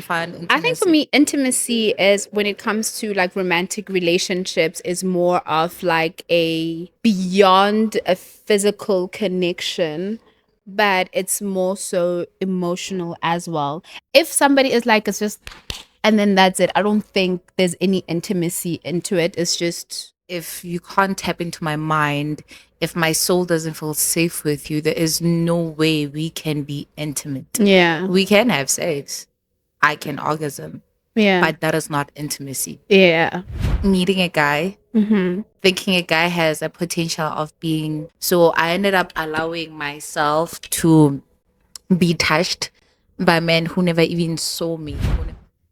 define intimacy? I think for me, intimacy is when it comes to like romantic relationships is more of like a beyond a physical connection, but it's more so emotional as well. If somebody is like, it's just, and then that's it. I don't think there's any intimacy into it. It's just, If you can't tap into my mind, if my soul doesn't feel safe with you, there is no way we can be intimate. yeah, We can have sex. I can orgasm, yeah, but that is not intimacy. yeah. Meeting a guy, Mm-hmm. thinking a guy has a potential of being. So I ended up allowing myself to be touched by men who never even saw me.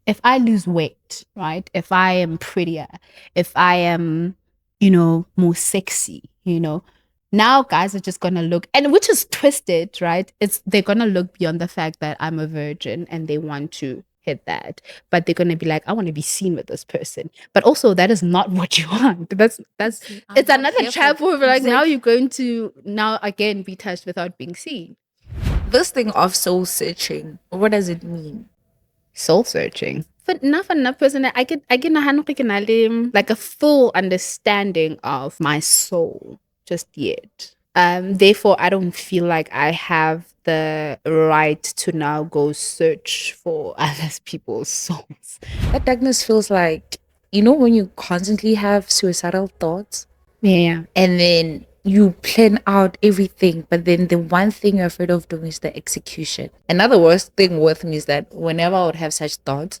If I lose weight, right? If I am prettier, if I am, more sexy, now guys are just gonna look, and which is twisted, right? They're gonna look beyond the fact that I'm a virgin and they want to hit that, but they're gonna be like, I want to be seen with this person. But also, that is not what you want. It's not another here for- trap where like now Exactly. you're going to now again be touched without being seen. This thing of soul searching, what does it mean? Soul searching. But not for enough person, I get like a full understanding of my soul just yet. Therefore, I don't feel like I have the right to now go search for other people's souls. That darkness feels like, when you constantly have suicidal thoughts Yeah. and then you plan out everything, but then the one thing you're afraid of doing is the execution. Another worst thing with me is that whenever I would have such thoughts,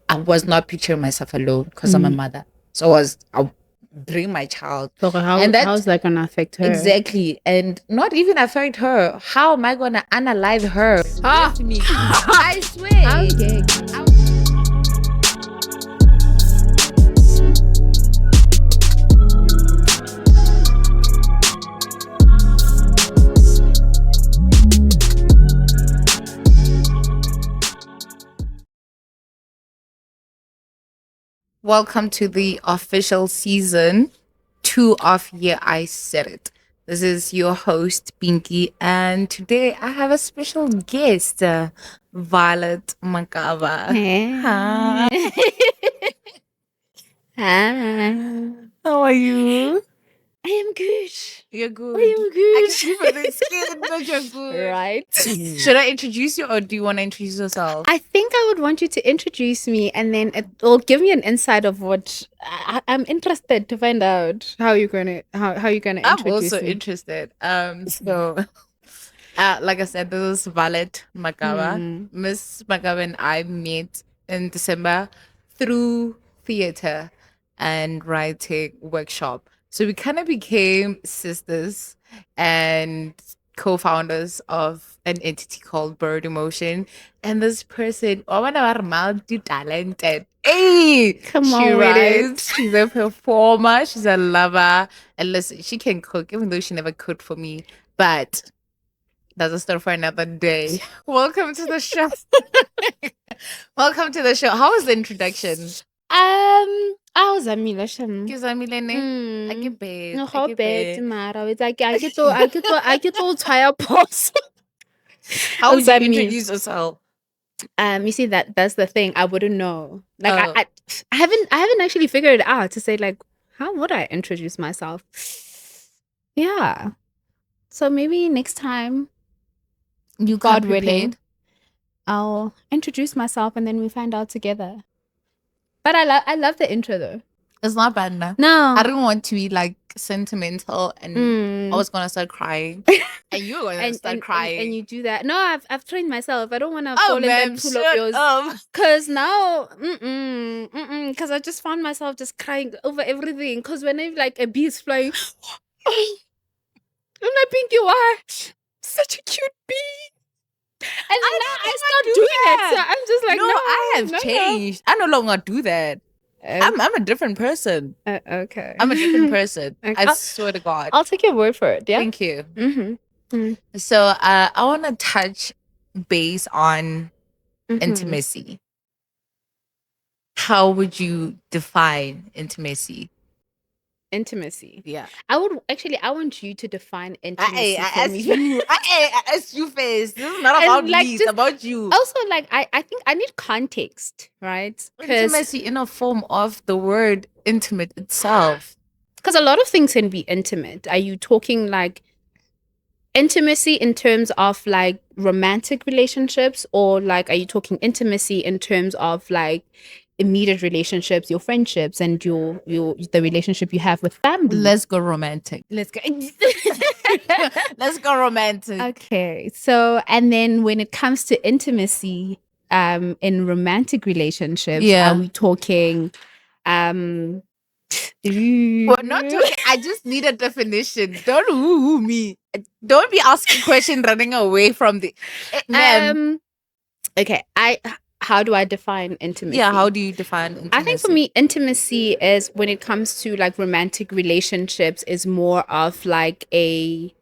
I was not picturing myself alone because I'm a mother. So I'll bring my child. So And that- how's that gonna affect her? Exactly. And not even affect her. How am I going to analyze her? Ah. To me. I swear. Okay. Welcome to the official season 2 of Yeah, I Said It. This is your host, Pinky, and today I have a special guest, Violet Makaba. Hi. Hi. How are you? I am good. You're good. I am good. I can see from the skin that you're good. Right. Should I introduce you or do you want to introduce yourself? I think I would want you to introduce me, and then it will give me an insight of what I'm interested to find out how you're gonna introduce I'm also me. interested. So like I said, this is Violet Makaba. Miss Makaba and I met in December through theater and writing workshop. So we kind of became sisters and co-founders of an entity called Bird Emotion. And this person, oh, one of our multi-talented. Hey, Come she on with it. writes. She's a performer. She's a lover. And listen, she can cook, even though she never cooked for me. But that's a story for another day. Welcome to the show. Welcome to the show. How was the introduction? I was a milation. Ke Zamilene. I get bad. No, I how get bad, bad. Mara. It's like I get to try a pause. How would you Zami. introduce yourself? You see that's the thing. I wouldn't know. Like Oh. I haven't actually figured it out to say like how would I introduce myself? Yeah. So maybe next time, You God come willing, prepared? I'll introduce myself and then we find out together. But I love the intro though. It's not bad enough. No. I didn't want to be like sentimental and I was gonna start crying. And you were gonna start crying. And you do that. No, I've trained myself. I don't want to Oh fall in man, that pool shut of yours. up. Cause now, cause I just found myself just crying over everything. Cause whenever like a bee is flying, I'm like, Pinky, why? Such a cute bee. And then now I start do doing that. it. So I'm just like, No, no, I have changed. I no longer do that. I'm a different person. Okay. I'm a different person. Okay. I swear to God. I'll take your word for it. Yeah. Thank you. Mm-hmm. So I want to touch base on intimacy. How would you define intimacy? Intimacy. Yeah. I want you to define intimacy I for asked me. you. I asked you first. This is not And, about like, me. It's just about you. also, like, I think I need context, right? Intimacy in a form of the word intimate itself. Because a lot of things can be intimate. Are you talking like intimacy in terms of like romantic relationships, or like are you talking intimacy in terms of like immediate relationships, your friendships, and your the relationship you have with family? Let's go romantic. Let's go. Let's go romantic. Okay. So, and then when it comes to intimacy, in romantic relationships, are we talking, We're not talking. I just need a definition. Don't woo me. Don't be asking questions running away from the ma'am. Okay. How do I define intimacy? Yeah, how do you define intimacy? I think for me, intimacy is, when it comes to like romantic relationships, is more of like a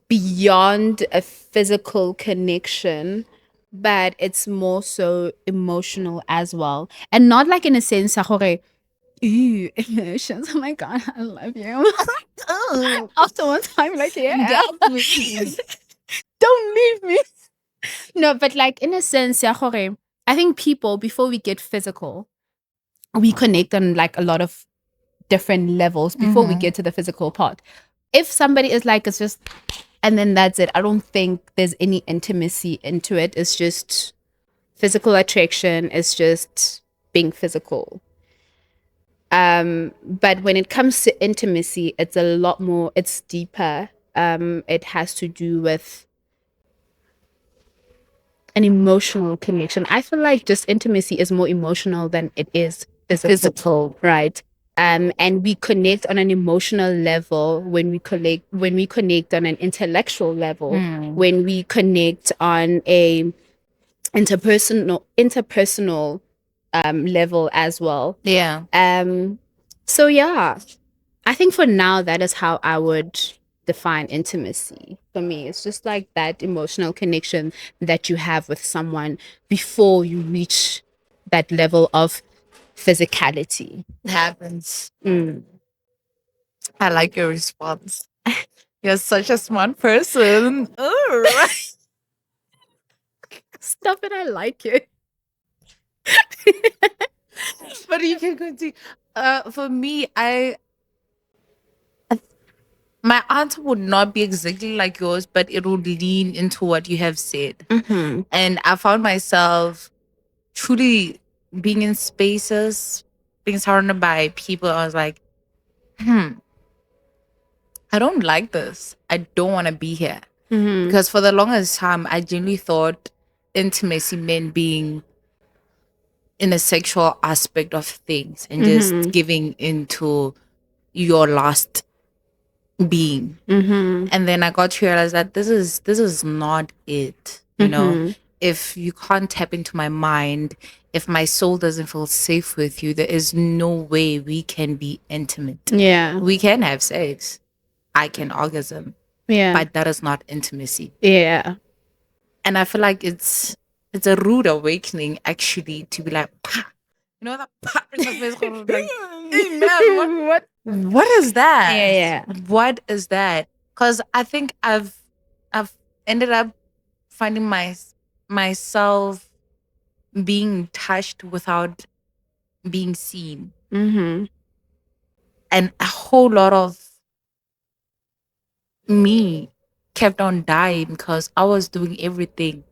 beyond a physical connection, but it's more so emotional as well. And not like in a sense, ooh, emotions. Oh my God, I love you. After one time, like, yeah. Don't leave me. No, but like in a sense, I think people, before we get physical, we connect on like a lot of different levels before we get to the physical part. If somebody is like, it's just, and then that's it, I don't think there's any intimacy into it. It's just physical attraction. It's just being physical. But when it comes to intimacy, it's a lot more, it's deeper. It has to do with an emotional connection. I feel like just intimacy is more emotional than it is physical, right? And we connect on an emotional level when we connect on an intellectual level, when we connect on a interpersonal level as well. Yeah. So yeah, I think for now that is how I would define intimacy. For me, it's just like that emotional connection that you have with someone before you reach that level of physicality. It happens. I like your response. You're such a smart person. Stop it, I like it. But you can continue. For me, my answer would not be exactly like yours, but it would lean into what you have said. And I found myself truly being in spaces, being surrounded by people. I was like, I don't like this. I don't want to be here. Because for the longest time, I genuinely thought intimacy meant being in a sexual aspect of things and just giving into your last being. And then I got to realize that this is not it. You know, if you can't tap into my mind, if my soul doesn't feel safe with you, there is no way we can be intimate. Yeah. We can have sex. I can orgasm. Yeah. But that is not intimacy. Yeah. And I feel like it's a rude awakening actually to be like, "Pah." You know that pah in the face, like, hey man, what is that? Yeah. What is that? Because I think I've ended up finding myself being touched without being seen. And a whole lot of me kept on dying because I was doing everything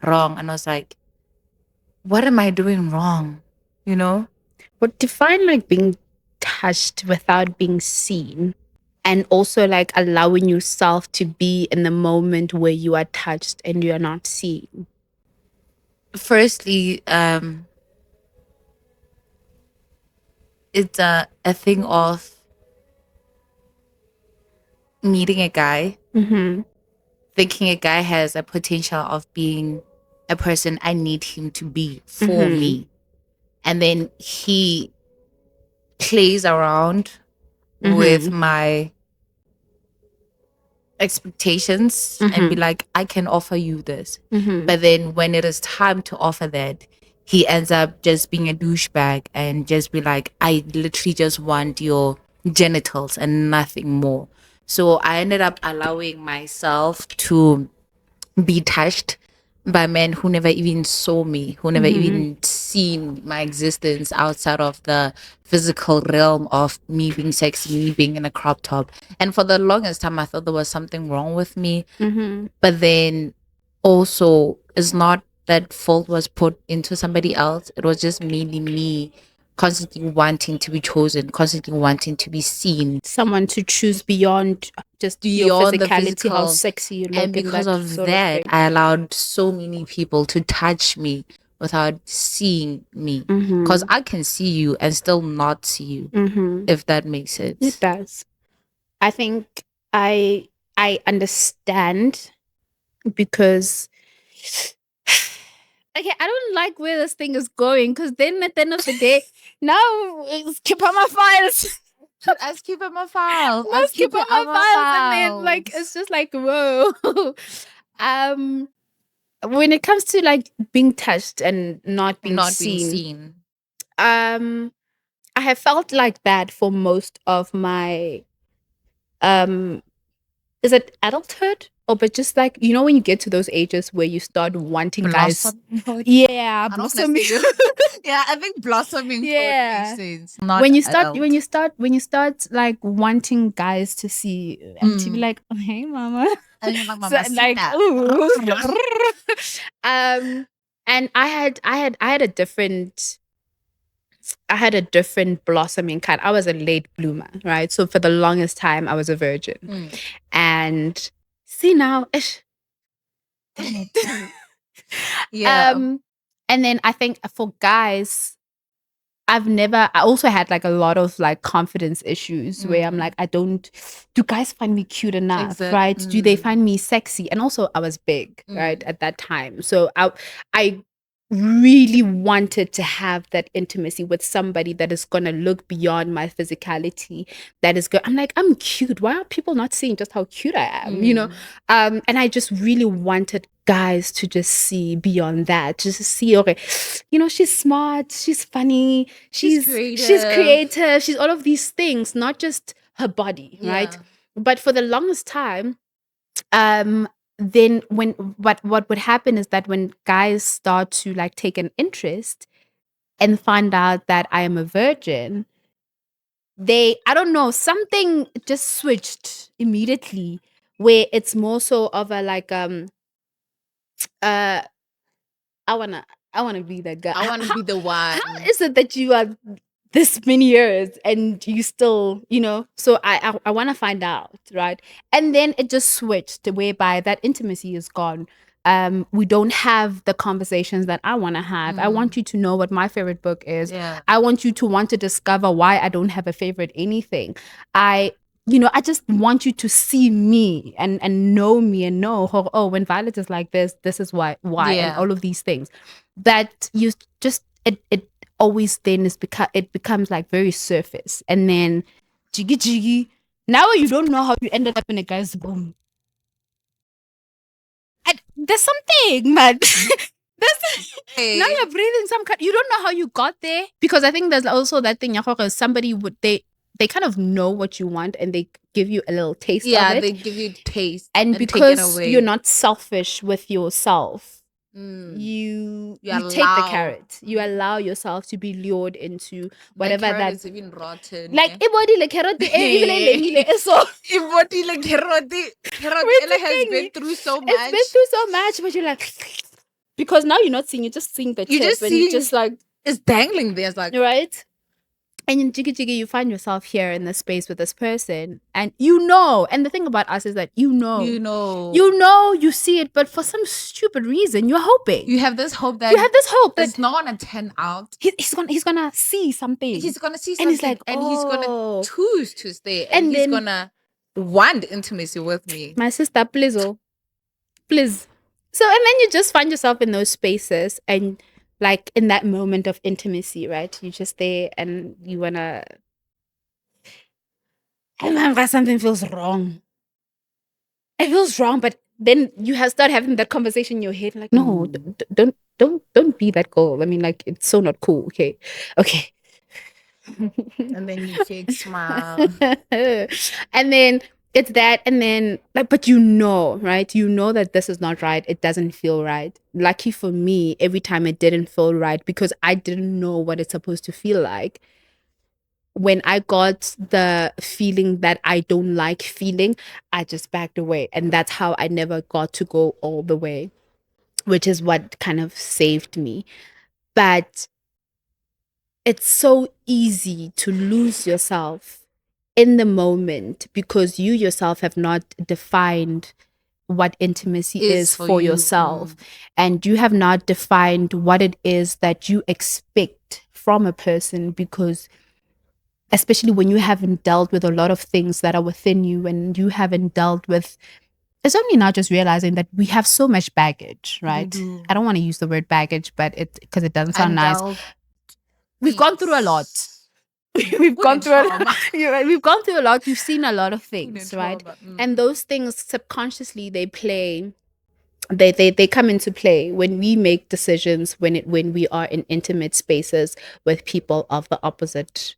wrong. And I was like, what am I doing wrong? You know? But define like being touched without being seen, and also like allowing yourself to be in the moment where you are touched and you are not seen. Firstly, it's a thing of meeting a guy, thinking a guy has a potential of being a person I need him to be for me. And then he plays around with my expectations and be like, I can offer you this. But then when it is time to offer that, he ends up just being a douchebag and just be like, I literally just want your genitals and nothing more. So I ended up allowing myself to be touched by men who never even saw me, who never even seen my existence outside of the physical realm of me being sexy, me being in a crop top. And for the longest time, I thought there was something wrong with me. But then also, it's not that fault was put into somebody else. It was just mainly me constantly wanting to be chosen, constantly wanting to be seen. Someone to choose beyond just Beyond your the physicality, how physical. sexy you look, And because of that, I allowed so many people to touch me without seeing me. Because I can see you and still not see you, if that makes sense. It does. I think I understand, because okay, I don't like where this thing is going, because then at the end of the day, now it's keep on my files. Let's keep it my files. Let's keep on my files, and then like it's just like whoa. When it comes to like being touched and not being seen, I have felt like that for most of my is it adulthood, or but just like, you know, when you get to those ages where you start wanting guys, yeah, blossoming. Yeah, I think blossoming Yeah. makes sense. Not when you adult. start like wanting guys to see you and to be like, oh, hey mama. And you're like, So, like, ooh. And I had a different blossoming kind. I was a late bloomer, right? So for the longest time I was a virgin. And see now, yeah. And then I think for guys, I also had like a lot of like confidence issues where I'm like, do guys find me cute enough, right? Do they find me sexy? And also I was big, right, at that time. So I really wanted to have that intimacy with somebody that is going to look beyond my physicality, that is good. I'm like, I'm cute. Why are people not seeing just how cute I am? You know? And I just really wanted guys to just see beyond that, just to see, okay, you know, she's smart, she's funny, she's creative, she's all of these things, not just her body, right? But for the longest time, then what would happen is that when guys start to like take an interest and find out that I am a virgin, I don't know, something just switched immediately, where it's more so of a like I wanna be that guy. I want to be the one. How is it that you are this many years and you still, you know? So I want to find out, right? And then it just switched, whereby that intimacy is gone. We don't have the conversations that I want to have. I want you to know what my favorite book is. Yeah. I want you to want to discover why I don't have a favorite anything. I just want you to see me and know me and know, oh, when Violet is like this is why, and all of these things. That you just, it always then it becomes like very surface, and then jiggy. Now you don't know how you ended up in a guy's room. There's something, man. Now you're breathing some kind. You don't know how you got there, because I think there's also that thing. Somebody they kind of know what you want and they give you a little taste of it. Yeah, they give you taste, and because you're not selfish with yourself, you take the carrot. You allow yourself to be lured into whatever the that is even rotten. like ibody le carrot so ibody le carrot has been through so much. It's been through so much, but you're like, because now you're not seeing, you're just seeing the tip, you're just like, it's dangling there. It's like, right? And in jiggy, you find yourself here in the space with this person, and and the thing about us is that you see it, but for some stupid reason, you're hoping. You have this hope that it's not gonna turn out. He's gonna see something. He's gonna see something, and he's like, and he's gonna choose to stay, and he's gonna want intimacy with me. My sister, please. So, and then you just find yourself in those spaces, and like in that moment of intimacy, right? You're just there and you wanna, I remember something feels wrong. It feels wrong, but then you start having that conversation in your head, like, no, don't don't be that girl. I mean, like, it's so not cool. Okay. And then you fake smile. And then it's that, and then like, but right? You know that this is not right. It doesn't feel right. Lucky for me, every time it didn't feel right because I didn't know what it's supposed to feel like. When I got the feeling that I don't like feeling, I just backed away. And that's how I never got to go all the way, which is what kind of saved me. But it's so easy to lose yourself in the moment because you yourself have not defined what intimacy is for you. yourself. And you have not defined what it is that you expect from a person, because especially when you haven't dealt with a lot of things that are within you, and you haven't dealt with, it's only now just realizing that we have so much baggage, right? I don't want to use the word baggage, but because it doesn't sound nice. We've gone through a lot. We've gone through a lot. We've gone through a lot. We've seen a lot of things, right? And those things subconsciously they play. They come into play when we make decisions, when we are in intimate spaces with people of the opposite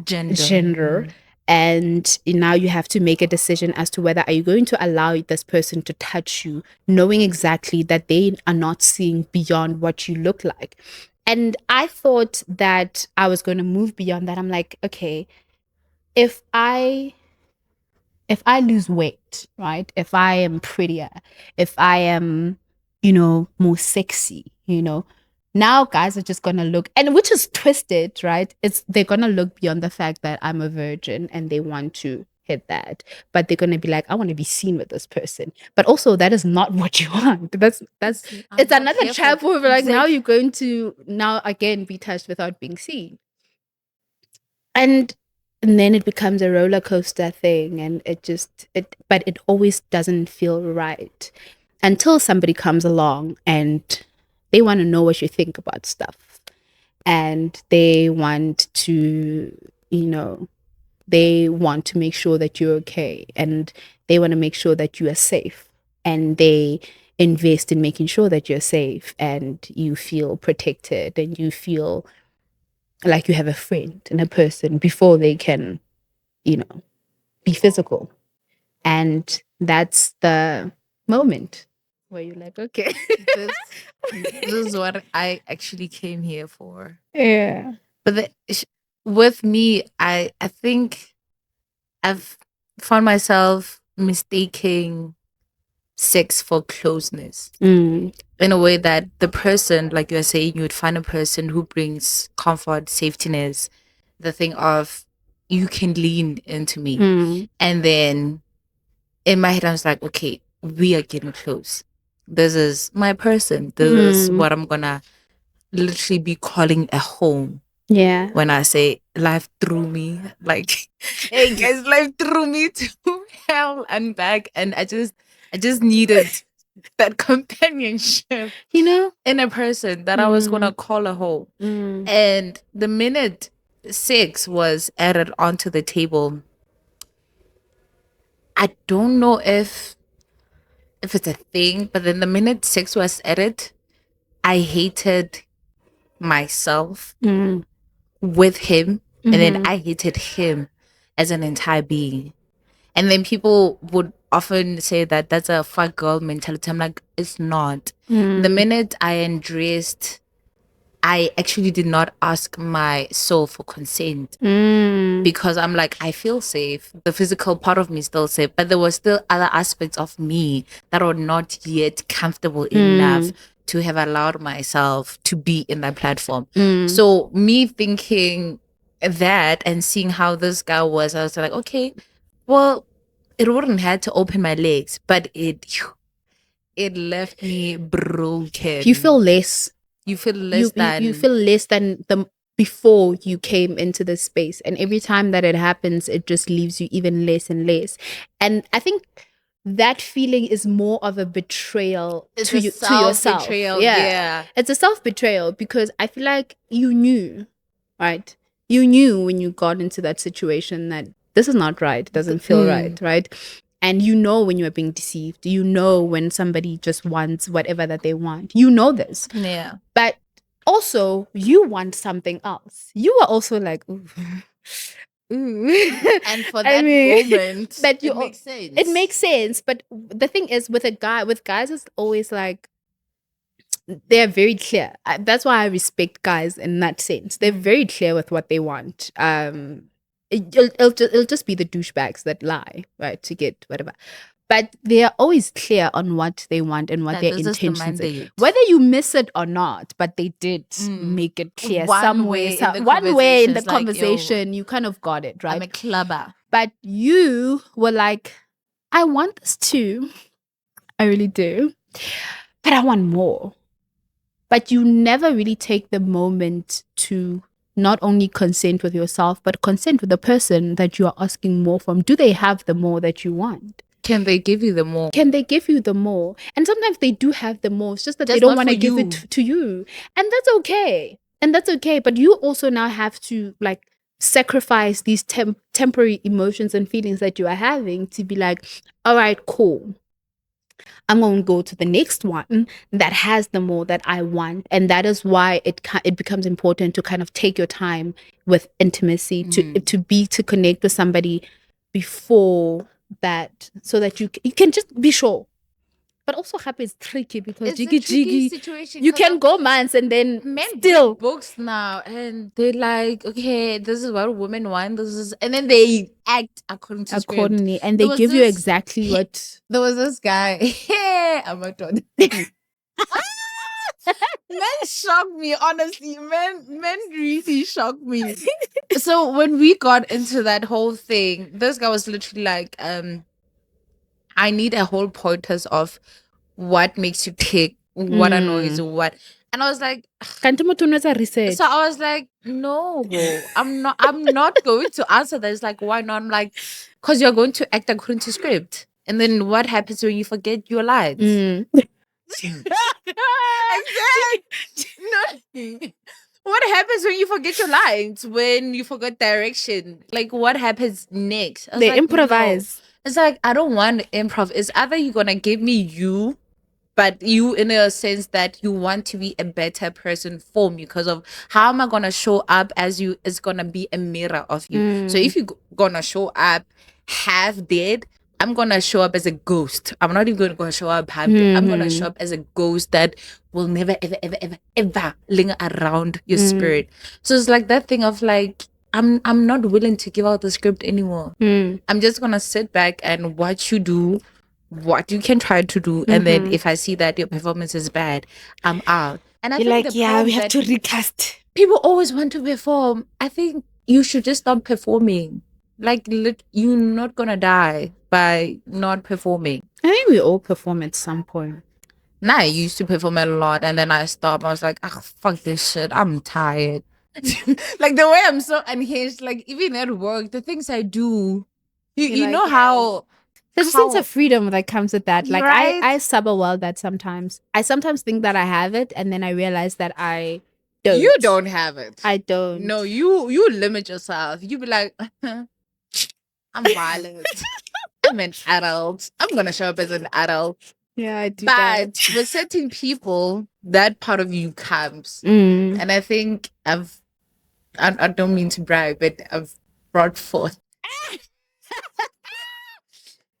gender. And now you have to make a decision as to whether are you going to allow this person to touch you, knowing exactly that they are not seeing beyond what you look like. And I thought that I was going to move beyond that. I'm like, okay, if I lose weight, right? If I am prettier, if I am, more sexy, now guys are just going to look, and which is twisted, right? They're going to look beyond the fact that I'm a virgin and they want to hit that, but they're going to be like, I want to be seen with this person. But also that is not what you want. That's it's another trap where like, now you're going to now again be touched without being seen. And then it becomes a roller coaster thing, and but it always doesn't feel right until somebody comes along and they want to know what you think about stuff, and they want to, they want to make sure that you're okay, and they want to make sure that you are safe, and they invest in making sure that you're safe and you feel protected and you feel like you have a friend and a person before they can, be physical. And that's the moment where you're like, okay, this is what I actually came here for. Yeah. But with me, I think I've found myself mistaking sex for closeness in a way that the person, like you're saying, you would find a person who brings comfort, safetyness, the thing of you can lean into me. And then in my head, I was like, okay, we are getting close. This is my person. This is what I'm gonna literally be calling a home. Yeah. When I say life threw me, like, hey guys, life threw me to hell and back, and I just needed that companionship, in a person that I was gonna call a home. And the minute sex was added onto the table, I don't know if it's a thing, but then the minute sex was added, I hated myself with him, and then I hated him as an entire being. And then people would often say that that's a fuck girl mentality. I'm like, it's not. The minute I undressed, I actually did not ask my soul for consent, because I'm like, I feel safe. The physical part of me is still safe, but there were still other aspects of me that are not yet comfortable enough to have allowed myself to be in that platform. So me thinking that and seeing how this guy was, I was like, okay, well, it wouldn't have to open my legs, but it left me broken. You feel less. You feel less than. You feel less than the before you came into this space, and every time that it happens, it just leaves you even less and less. And I think that feeling is more of a betrayal to yourself. Yeah, it's a self-betrayal, because I feel like you knew, right? You knew when you got into that situation that this is not right. It doesn't feel right, right? And you know when you are being deceived. You know when somebody just wants whatever that they want. You know this. Yeah. But also, you want something else. You are also like, ooh. Ooh. And for that moment, that it makes sense. It makes sense. But the thing is, with guys, it's always like, they're very clear. That's why I respect guys in that sense. They're very clear with what they want. It'll just be the douchebags that lie, right, to get whatever. But they are always clear on what they want and what their intentions are. Whether you miss it or not, but they did make it clear one way in the conversation, you kind of got it, right? I'm a clubber. But you were like, I want this too. I really do. But I want more. But you never really take the moment to not only consent with yourself, but consent with the person that you are asking more from. Do they have the more that you want? Can they give you the more? Can they give you the more? And sometimes they do have the more. It's just that they don't want to give it to you. And that's okay. But you also now have to like sacrifice these temporary emotions and feelings that you are having to be like, all right, cool. I'm going to go to the next one that has the more that I want. And that is why it becomes important to kind of take your time with intimacy, to connect with somebody before that, so that you can just be sure. But also happy is tricky because jiggy, you can go months and then men still books now and they're like, okay, this is what women want. And then they act accordingly, and they give you exactly what. There was this guy. I'm a dog. Men shocked me, honestly. Men really shocked me. So when we got into that whole thing, this guy was literally like, I need a whole pointers of what makes you tick, what annoys you, what. And I was like, so I was like, no, I'm not going to answer that. It's like, why not? I'm like, because you're going to act according to script. And then what happens when you forget your lines? Exactly. No. What happens when you forget your lines? When you forget direction? Like, what happens next? They like, improvise. No. It's like, I don't want improv. It's either you're going to give me you, but you in a sense that you want to be a better person for me, because of how am I going to show up as you is going to be a mirror of you. So if you're going to show up half dead, I'm going to show up as a ghost. I'm not even going to show up happy. I'm going to show up as a ghost that will never, ever, ever, ever, ever linger around your spirit. So it's like that thing of like, I'm not willing to give out the script anymore. I'm just going to sit back and watch you do what you can try to do. And then if I see that your performance is bad, I'm out. And I think like, yeah, we have to recast. People always want to perform. I think you should just stop performing. Like, you're not gonna die by not performing. I think we all perform at some point. Nah, I used to perform a lot, and then I stopped. I was like, oh, fuck this shit. I'm tired. Like, the way I'm so unhinged, like, even at work, the things I do, you know how... There's a sense of freedom that comes with that. Like, right? I suffer well that sometimes. I sometimes think that I have it, and then I realize that I don't. You don't have it. I don't. No, you limit yourself. You be like... I'm violent. I'm an adult. I'm going to show up as an adult. Yeah, I do. But with certain people, that part of you comes. And I think I don't mean to brag, but I've brought forth.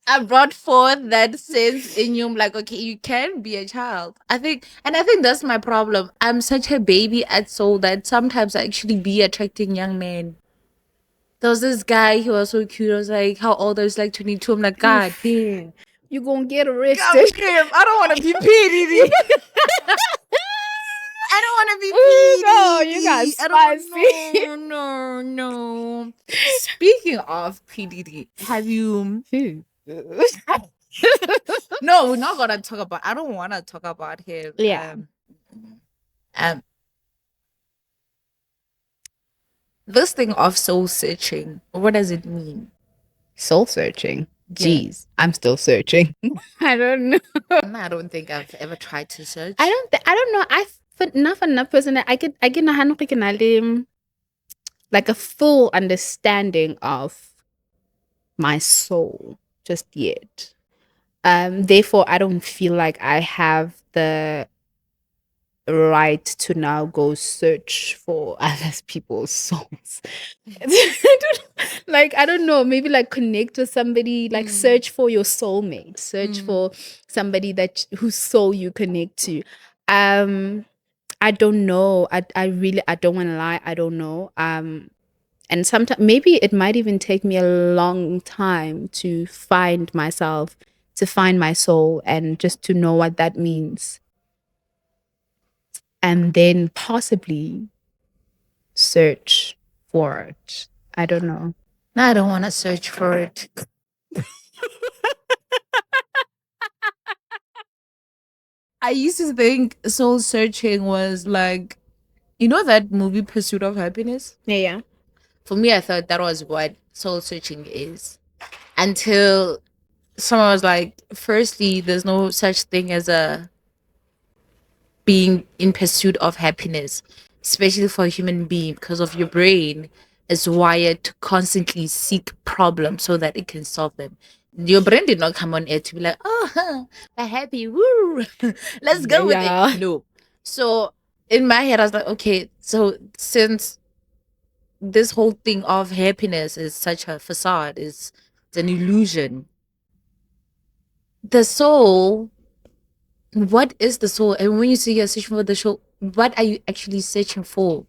I brought forth that sense in you. I'm like, okay, you can be a child. I think that's my problem. I'm such a baby at soul that sometimes I actually be attracting young men. There was this guy, he was so cute. I was like, how old? I was like 22. I'm like, God damn. You're going to get arrested. I don't want to be PDD. I don't want to be PDD. No, you got spicy. No. Speaking of PDD, have you... No, we're not going to talk about... I don't want to talk about him. Yeah. This thing of soul searching, what does it mean? Soul searching? Jeez, I'm still searching. I don't know. I don't think I've ever tried to search. I don't know. Enough person that I get like a full understanding of my soul. just yet. Therefore, I don't feel like I have the right to now go search for other people's souls. I don't know, maybe like connect with somebody, like search for your soulmate, search for somebody whose soul you connect to. I don't know. I really, I don't want to lie, I don't know. And sometimes maybe it might even take me a long time to find myself, to find my soul, and just to know what that means. And then possibly search for it. I don't know. No, I don't want to search for it. I used to think soul searching was like, you know that movie Pursuit of Happiness? Yeah. For me, I thought that was what soul searching is. Until someone was like, firstly, there's no such thing as a being in pursuit of happiness, especially for a human being, because of your brain is wired to constantly seek problems so that it can solve them. Your brain did not come on air to be like, oh, we're happy, woo, let's go with it. No. So in my head, I was like, okay, so since this whole thing of happiness is such a facade, it's an illusion, the soul, what is the soul? And when you say you're searching for the soul, what are you actually searching for?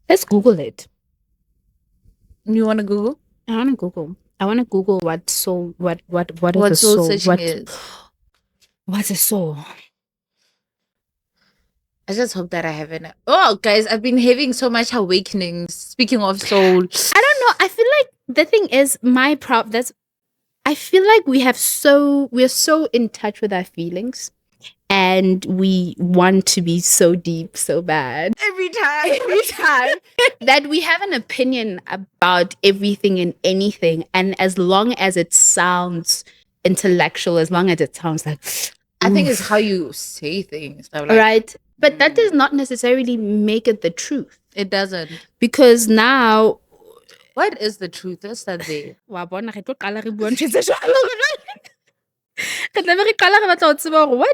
Let's Google it. You want to Google? I want to Google. I want to Google what soul. What is What a soul soul? searching is? What's a soul? I just hope that I haven't. Oh, guys, I've been having so much awakenings. Speaking of soul, I don't know. I feel like the thing is I feel like we're so in touch with our feelings, and we want to be so deep, so bad every time that we have an opinion about everything and anything. And as long as it sounds intellectual, as long as it sounds like, I think it's how you say things. Like, right? But that does not necessarily make it the truth. It doesn't. Because now, what is the truth? That's that day. What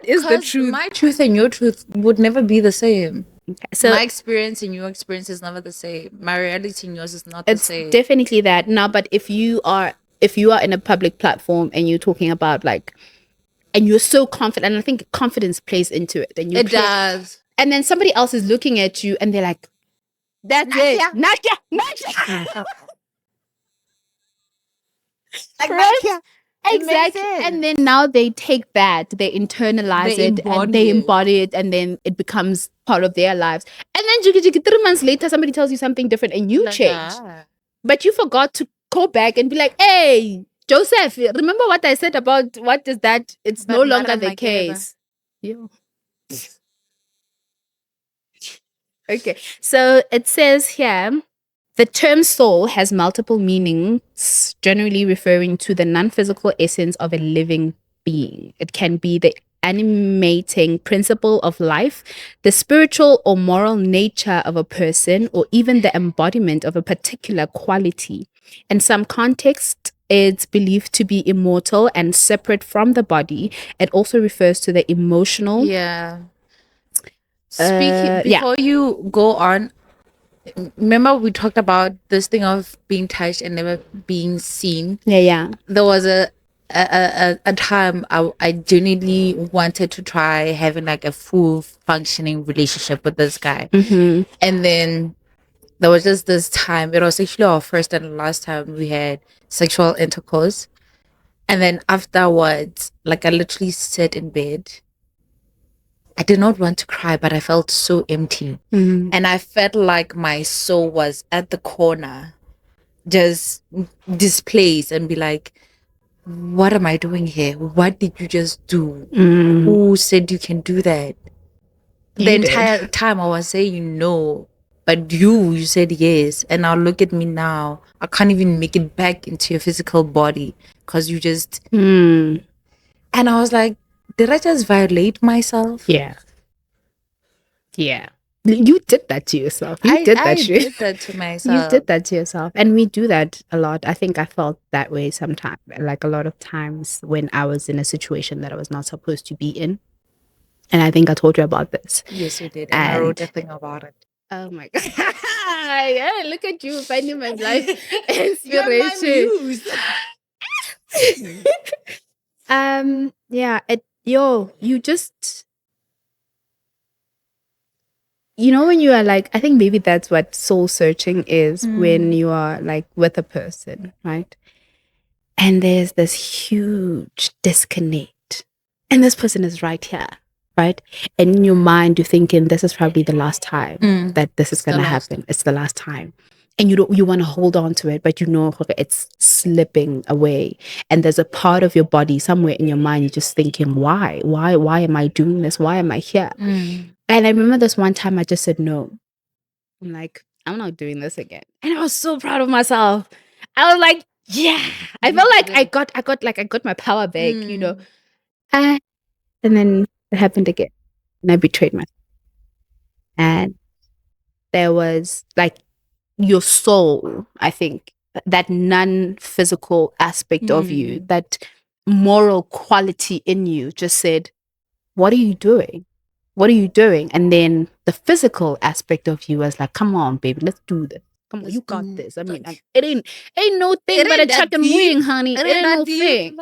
is the truth? My truth and your truth would never be the same. Okay, so my experience and your experience is never the same. My reality and yours is not the same. It's definitely that. Now, but if you are in a public platform and you're talking about and you're so confident, and I think confidence plays into it. And it does. And then somebody else is looking at you and they're like, that's it. Nadia. Right? Exactly. And then now they take that, they internalize it, and they embody it, and then it becomes part of their lives. And then 3 months later, somebody tells you something different and you change. But you forgot to go back and be like, hey, Joseph, remember what I said about what is that? It's no longer the case. Yeah. Okay. So it says here, the term soul has multiple meanings, generally referring to the non-physical essence of a living being. It can be the animating principle of life, the spiritual or moral nature of a person, or even the embodiment of a particular quality. In some contexts, it's believed to be immortal and separate from the body. It also refers to the emotional. Yeah. Speaking before you go on, remember we talked about this thing of being touched and never being seen. Yeah. There was a time I genuinely wanted to try having like a full functioning relationship with this guy. Mm-hmm. And then there was just this time, it was actually our first and last time we had sexual intercourse. And then afterwards, like I literally sat in bed. I did not want to cry, but I felt so empty. Mm-hmm. And I felt like my soul was at the corner, just displaced, and be like, what am I doing here? What did you just do? Mm. Who said you can do that? The entire time I was saying no, but you said yes. And now look at me now. I can't even make it back into your physical body because you just... And I was like, did I just violate myself? Yeah. You did that to yourself. You did that shit. I did that to myself. You did that to yourself. And we do that a lot. I think I felt that way sometimes, like a lot of times when I was in a situation that I was not supposed to be in. And I think I told you about this. Yes, you did. And I wrote a thing about it. Oh my God. Yeah, look at you finding my life inspiration. Yeah, you just, you know, when you are like, I think maybe that's what soul searching is, when you are like with a person, right? And there's this huge disconnect. And this person is right here, right? And in your mind, you're thinking, this is probably the last time that this is going to happen. It's the last time. And you want to hold on to it, but you know it's slipping away. And there's a part of your body somewhere in your mind, you're just thinking, why am I doing this? Why am I here? And I remember this one time I just said no. I'm like, I'm not doing this again. And I was so proud of myself. I was like, yeah. I felt like I got my power back, you know. And then it happened again. And I betrayed myself. And there was like your soul, I think, that non-physical aspect of you, that moral quality in you just said, what are you doing? What are you doing? And then the physical aspect of you was like, come on, baby, let's do this. Come on, you got this. I mean, it ain't no thing but a chicken wing, honey. It ain't no thing.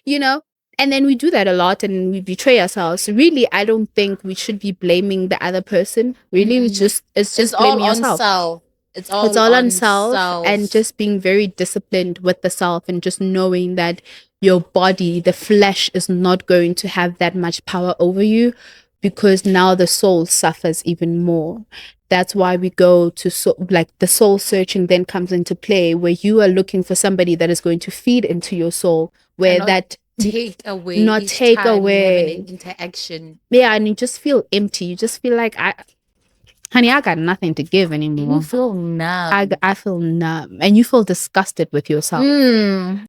You know? And then we do that a lot and we betray ourselves. Really, I don't think we should be blaming the other person. Really, it's just blaming yourself. It's all on self, and just being very disciplined with the self, and just knowing that your body, the flesh, is not going to have that much power over you, because now the soul suffers even more. That's why we go to like the soul searching then comes into play, where you are looking for somebody that is going to feed into your soul, where that take away an interaction. Yeah, and you just feel empty. You just feel like honey, I got nothing to give anymore. You feel numb. I feel numb. And you feel disgusted with yourself.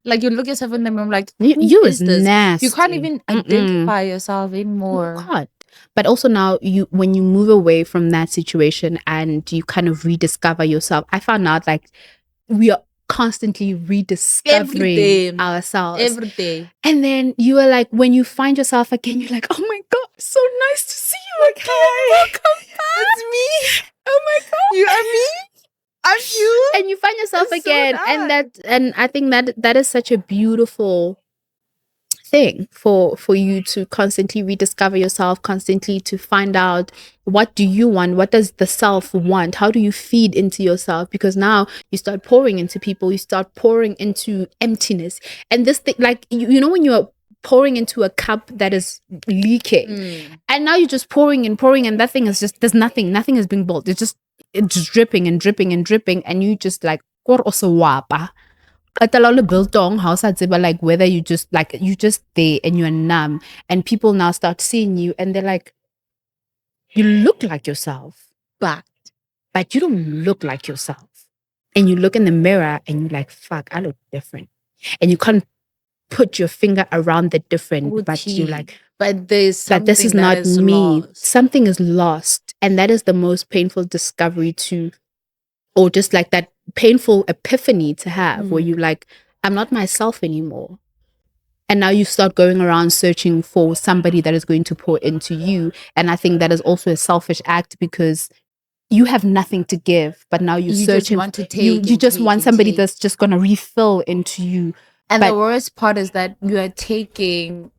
Like you look yourself in the mirror like, you is nasty. You can't even identify yourself anymore. You can't. But also now, when you move away from that situation and you kind of rediscover yourself, I found out like we are constantly rediscovering ourselves. Every day. And then you are like, when you find yourself again, you're like, oh my God, so nice to see you again. Welcome back. It's me. Oh my God. You are me. I'm you. And you find yourself again. So nice. And I think that is such a beautiful thing for you to constantly rediscover yourself, constantly to find out, what do you want? What does the self want? How do you feed into yourself? Because now you start pouring into people, you start pouring into emptiness. And this thing, like, you know, when you're pouring into a cup that is leaking, and now you're just pouring, and that thing is just, there's nothing is being built. It's just dripping and dripping and dripping, and you just like, biltong house, like whether you just there and you're numb, and people now start seeing you and they're like, you look like yourself, but you don't look like yourself. And you look in the mirror and you're like, fuck, I look different. And you can't put your finger around the different, but you're like, but there's something this is not me. Lost. Something is lost. And that is the most painful discovery or just like that painful epiphany to have, where you like, I'm not myself anymore. And now you start going around searching for somebody that is going to pour into you. And I think that is also a selfish act, because you have nothing to give, but now you're searching. Just want to take you just want somebody that's just going to refill into you. And the worst part is that you are taking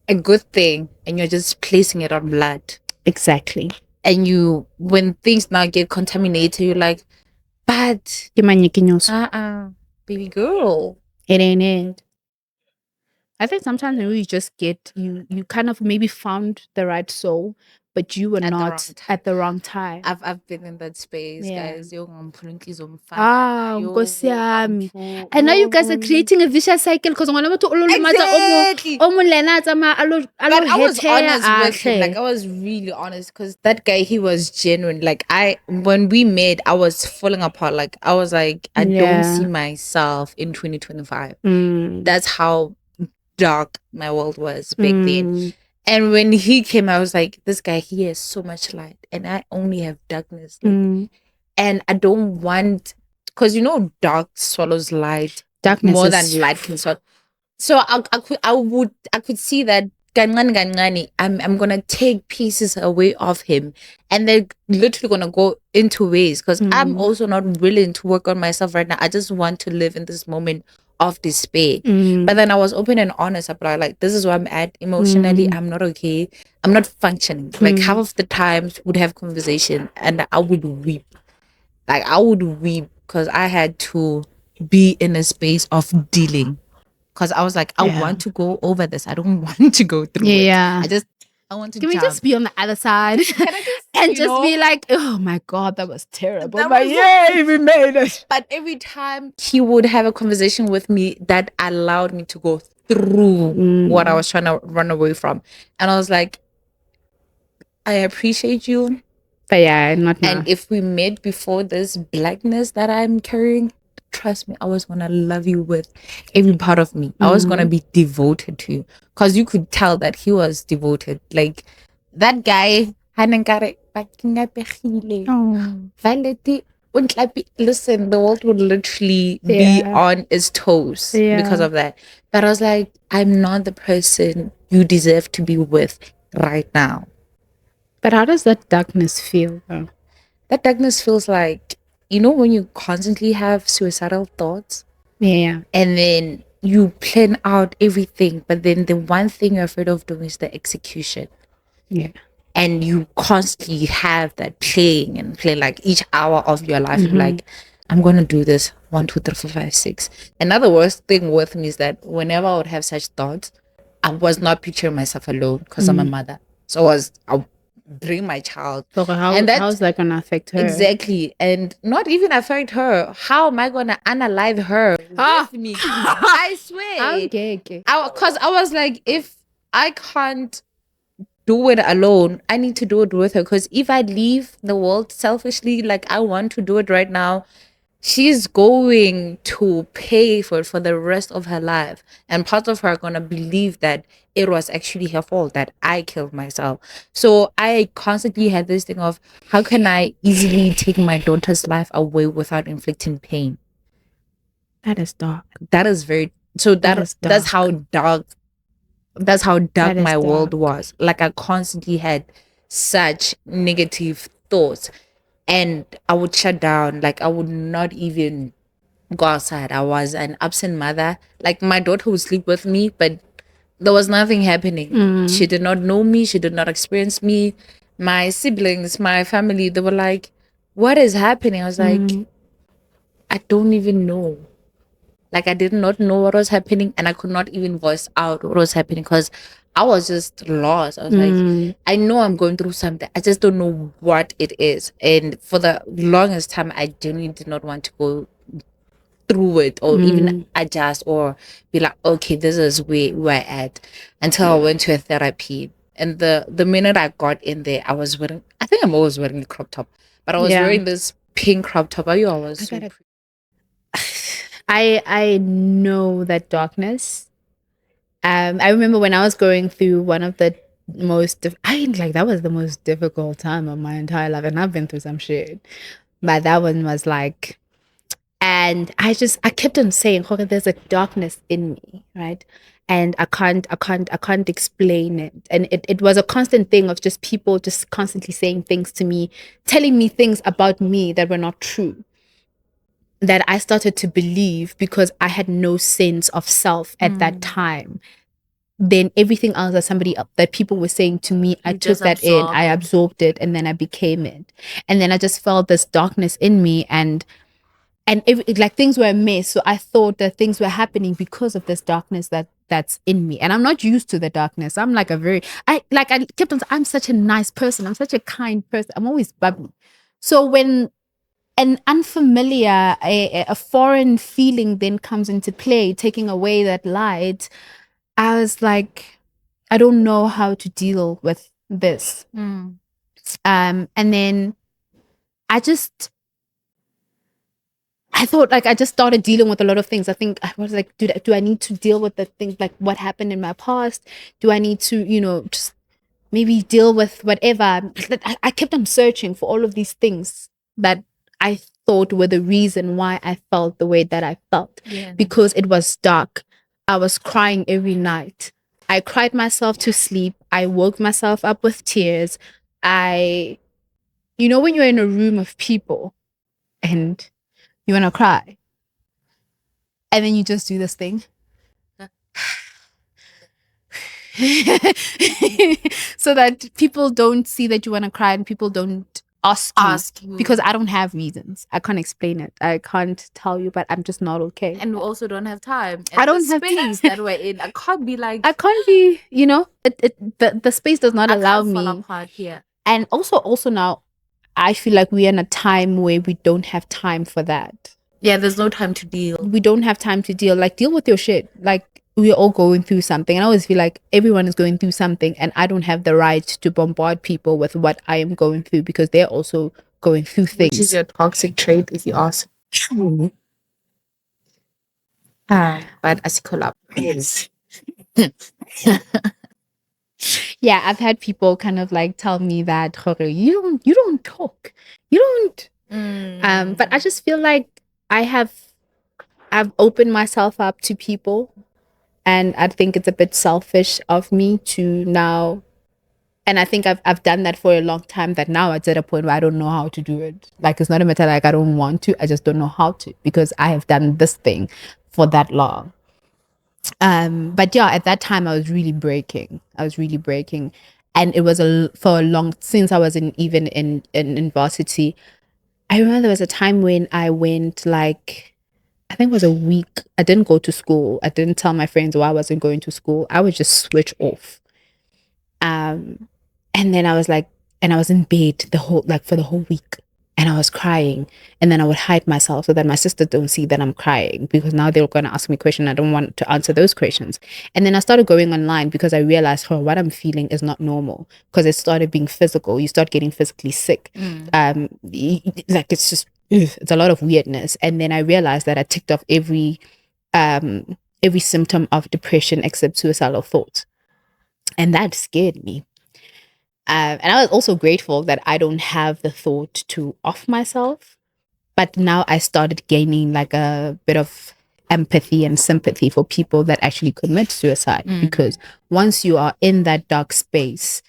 a good thing and you're just placing it on blood. Exactly. And when things now get contaminated, you're like, but baby girl, it ain't it. I think sometimes when you just get, you kind of maybe found the right soul, but you were not at the wrong time. I've been in that space, guys. And now you guys are creating a vicious cycle, because exactly. But I was honest with him. Like, I was really honest, because that guy, he was genuine. Like, when we met, I was falling apart. Like, I was like, I don't see myself in 2025. That's how dark my world was back then. And when he came, I was like, this guy, he has so much light, and I only have darkness. Like, and I don't want, because dark swallows light Darkness more is- than light can swallow. So I could see that ganani ganani, I'm gonna take pieces away of him, and they're literally gonna go into ways, because I'm also not willing to work on myself right now. I just want to live in this moment of despair. But then I was open and honest about, like, this is where I'm at emotionally. I'm not okay. I'm not functioning. Like, half of the times would have conversation and I would weep. Like, I would weep because I had to be in a space of dealing. Because I was like, I want to go over this. I don't want to go through it. I want to Can we jump. just be on the other side and just be like, oh my God, that was terrible. That But was- yay, we made it. But every time he would have a conversation with me that allowed me to go through what I was trying to run away from. And I was like, I appreciate you. But yeah, not now. And if we met before this blackness that I'm carrying, trust me, I was gonna love you with every part of me. I was gonna be devoted to you, because you could tell that he was devoted. Like, that guy, listen, the world would literally be on its toes because of that. But I was like, I'm not the person you deserve to be with right now. But how does that darkness feel though? That darkness feels like, when you constantly have suicidal thoughts, Yeah. and then you plan out everything, but then the one thing you're afraid of doing is the execution. Yeah. And you constantly have that playing, like each hour of your life, you're like, I'm gonna do this 1, 2, 3, 4, 5, 6. Another worst thing with me is that whenever I would have such thoughts, I was not picturing myself alone, because I'm a mother. So I'll bring my child. So how's that gonna affect her? Exactly. And not even affect her. How am I gonna unalive her with me? I swear. Okay. Because I was like, if I can't do it alone, I need to do it with her. Because if I leave the world selfishly, like I want to do it right now, she's going to pay for it for the rest of her life. And part of her gonna believe that it was actually her fault, that I killed myself. So I constantly had this thing of, how can I easily take my daughter's life away without inflicting pain? That is dark. That is very, so that's how dark my world was. Like, I constantly had such negative thoughts, and I would shut down. Like, I would not even go outside. I was an absent mother. Like, my daughter would sleep with me, but there was nothing happening. She did not know me. She did not experience me. My siblings, my family, they were like, what is happening? I was like, I don't even know. Like, I did not know what was happening, and I could not even voice out what was happening, because I was just lost. I was like, I know I'm going through something. I just don't know what it is. And for the longest time, I genuinely did not want to go through it, or even adjust, or be like, okay, this is where we're at, until I went to a therapy. And the minute I got in there, I think I'm always wearing a crop top, but I was wearing this pink crop top. I know that darkness. I remember when I was going through one of the that was the most difficult time of my entire life, and I've been through some shit, but that one was like, and I kept on saying, okay, there's a darkness in me, right? And I can't explain it. And it was a constant thing of just people just constantly saying things to me, telling me things about me that were not true, that I started to believe because I had no sense of self at that time. Then everything else that people were saying to me, I took that in, I absorbed it, and then I became it. And then I just felt this darkness in me, and like things were a mess. So I thought that things were happening because of this darkness that's in me. And I'm not used to the darkness. I'm like I kept on saying, I'm such a nice person. I'm such a kind person. I'm always bubbly. So when an unfamiliar, a foreign feeling then comes into play, taking away that light, I was like, I don't know how to deal with this. And then I I thought like I just started dealing with a lot of things. I think I was like, do I need to deal with the things like what happened in my past? Do I need to, just maybe deal with whatever? I kept on searching for all of these things that I thought were the reason why I felt the way that I felt. Yeah. Because it was dark. I was crying every night. I cried myself to sleep. I woke myself up with tears. When you're in a room of people and you want to cry, and then you just do this thing. So that people don't see that you want to cry and people don't ask you. Because I don't have reasons. I can't explain it. I can't tell you, but I'm just not okay. And we also don't have time. I don't have time. That we're in. I can't be, the space does not allow me. Fall apart here. And also now, I feel like we're in a time where we don't have time for that. Yeah, there's no time to deal. We don't have time to deal. Like, deal with your shit. Like, we're all going through something. And I always feel like everyone is going through something, and I don't have the right to bombard people with what I am going through because they're also going through things. Which is your toxic trait, if you ask. But as collab is. Yeah, I've had people kind of like tell me that you don't talk. You don't. But I just feel like I've opened myself up to people, and I think it's a bit selfish of me to now, and I think I've done that for a long time, that now it's at a point where I don't know how to do it. Like, it's not a matter like I don't want to, I just don't know how to, because I have done this thing for that long. But yeah, at that time I was really breaking. And it was for a long, since I was in varsity. I remember there was a time when I went, like, I think it was a week. I didn't go to school. I didn't tell my friends why I wasn't going to school. I would just switch off. And then I was like, and I was in bed for the whole week, and I was crying, and then I would hide myself so that my sisters don't see that I'm crying, because now they're going to ask me questions. I don't want to answer those questions. And then I started going online because I realized, what I'm feeling is not normal, because it started being physical. You start getting physically sick. It's just, it's a lot of weirdness. And then I realized that I ticked off every symptom of depression except suicidal thoughts. And that scared me. And I was also grateful that I don't have the thought to off myself. But now I started gaining like a bit of empathy and sympathy for people that actually commit suicide. Because once you are in that dark space,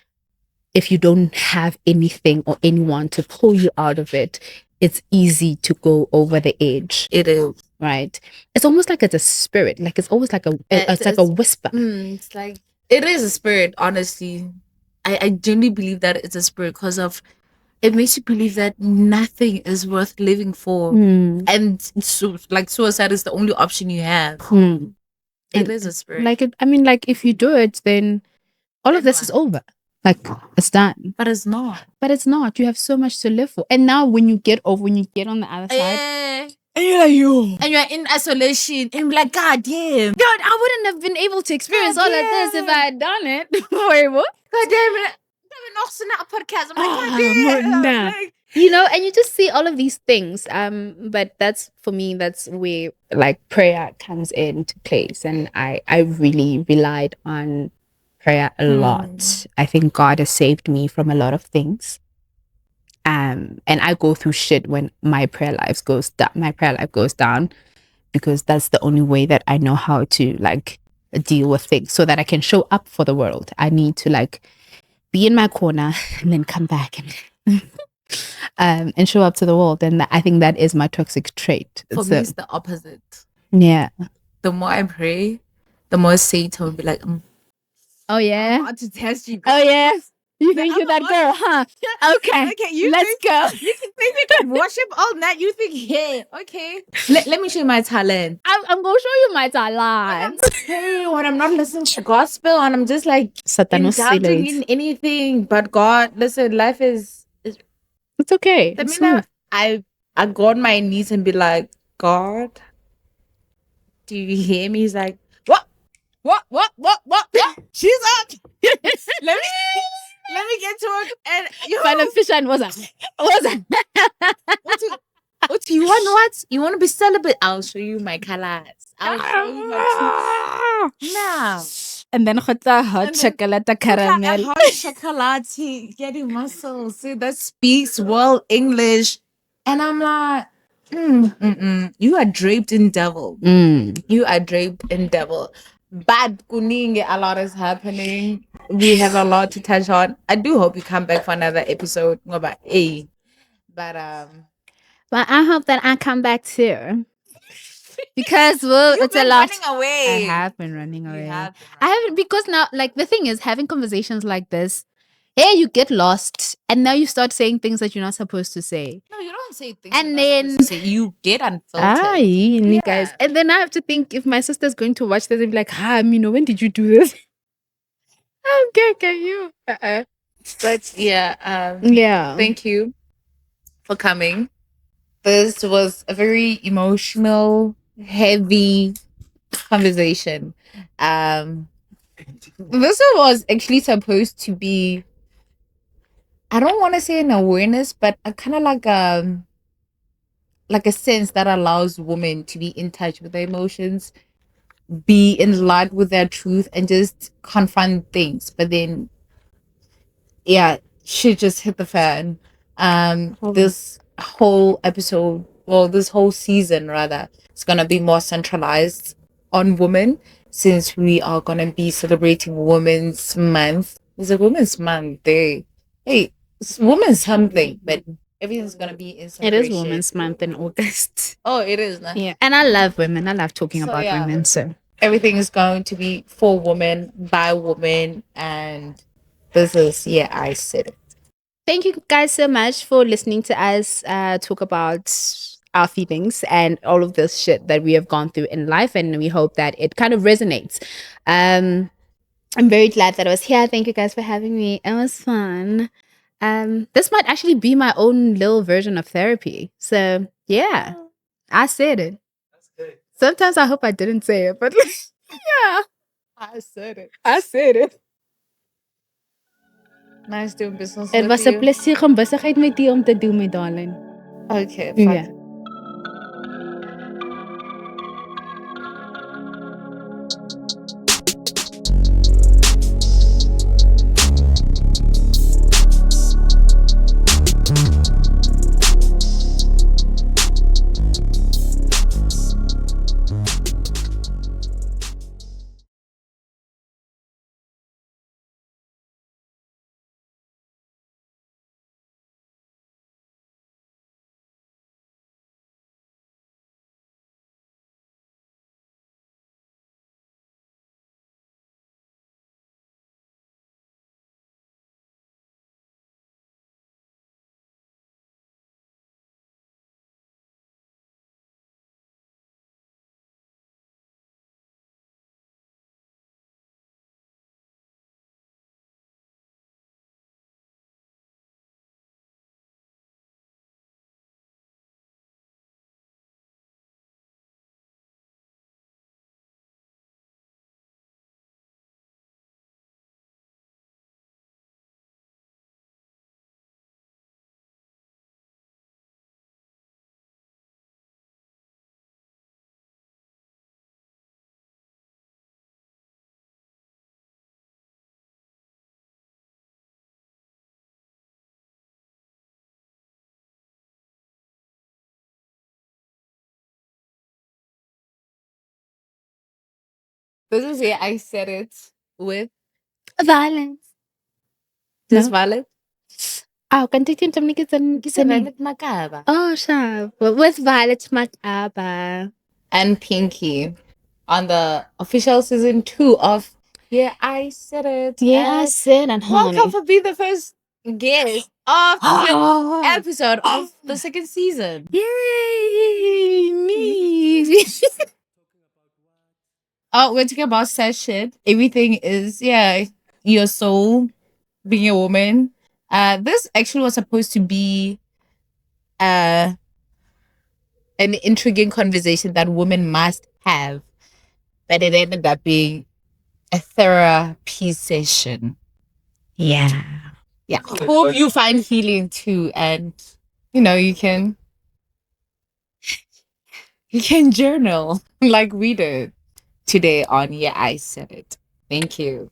if you don't have anything or anyone to pull you out of it, it's easy to go over the edge. It is. Right? It's almost like it's a spirit. Like, it's always like it's like a whisper. It's like, it is a spirit, honestly. I genuinely believe that it's a spirit, because it makes you believe that nothing is worth living for. And like, suicide is the only option you have. It is a spirit. Like, if you do it, then all of this is over. Like, it's done. But it's not. You have so much to live for. And now when you get on the other side, and you're like, and you're in isolation, and you're like, God damn. God, I wouldn't have been able to experience all of this if I had done it. Wait, what? God damn it. I'm podcast. I'm like, God damn. And you just see all of these things. But that's, for me, that's where like prayer comes into place. And I really relied on prayer a lot. I think God has saved me from a lot of things. And I go through shit when my prayer life goes down, because that's the only way that I know how to like deal with things, so that I can show up for the world. I need to like be in my corner and then come back and show up to the world. And I think that is my toxic trait. For me, it's the opposite. Yeah. The more I pray, the more Satan will be like, oh yeah, I want to test you. Oh yeah. You think you're that girl, huh? Okay, let's go. You think you can worship all night? You think, yeah, okay. Let me show you my talent. I'm going to show you my talent. When I'm not listening to gospel, and I'm just like indulging in anything but God. Listen, life is it's okay. I mean, I go on my knees and be like, God, do you hear me? He's like, what? She's up. Let me get to it. And you find a fish and what's that? What do you want what? You want to be celibate? I'll show you my colors. I'll show you my truth. Now. And then hot chocolate caramel. Hot chocolate, getting muscles. See, that speaks well English. And I'm like, you are draped in devil. You are draped in devil. But kuningi, a lot is happening. We have a lot to touch on. I do hope you come back for another episode. But Well, I hope that I come back too. Because it's a lot. Running away. I have been running away. I haven't, because now, like, the thing is, having conversations like this, you get lost, and now you start saying things that you're not supposed to say. No, you don't say things. And then you get unfiltered. Guys, and then I have to think, if my sister's going to watch this and be like, when did you do this? Okay, can you? But yeah. Thank you for coming. This was a very emotional, heavy conversation. This was actually supposed to be, I don't want to say an awareness, but a kind of like a sense that allows women to be in touch with their emotions, be in line with their truth, and just confront things. But then, shit just hit the fan. This whole episode, this whole season rather, it's gonna be more centralized on women, since we are gonna be celebrating Women's Month. It's a Women's Month Day. Hey, it's Women's something, but everything's gonna be in celebration. It is Women's Month in August. Oh, it is, nah? Yeah, and I love women. I love talking about women. So everything is going to be for women, by women, and this is I said it. Thank you guys so much for listening to us talk about our feelings and all of this shit that we have gone through in life, and we hope that it kind of resonates. I'm very glad that I was here. Thank you guys for having me. It was fun. This might actually be my own little version of therapy. So yeah, I said it. That's good. Sometimes I hope I didn't say it, but yeah, I said it. I said it. Nice doing business. Het was 'n plesier om besigheid met u om te doen, my darling. Okay, fine. Yeah. This is I said it with Violence. Just violence. Kan jy net Violet Makaba. Oh, sure. With Violet Makaba and Pinky on the official season 2 of I Said It. I said it. Welcome for being the first guest of the episode of the second season. Yay, me. We're talking about sad shit. Everything is your soul, being a woman. This actually was supposed to be an intriguing conversation that women must have, but it ended up being a therapy session. Yeah. Hope you find healing too, and you can You can journal like we did today on Yeah, I Said It. Thank you.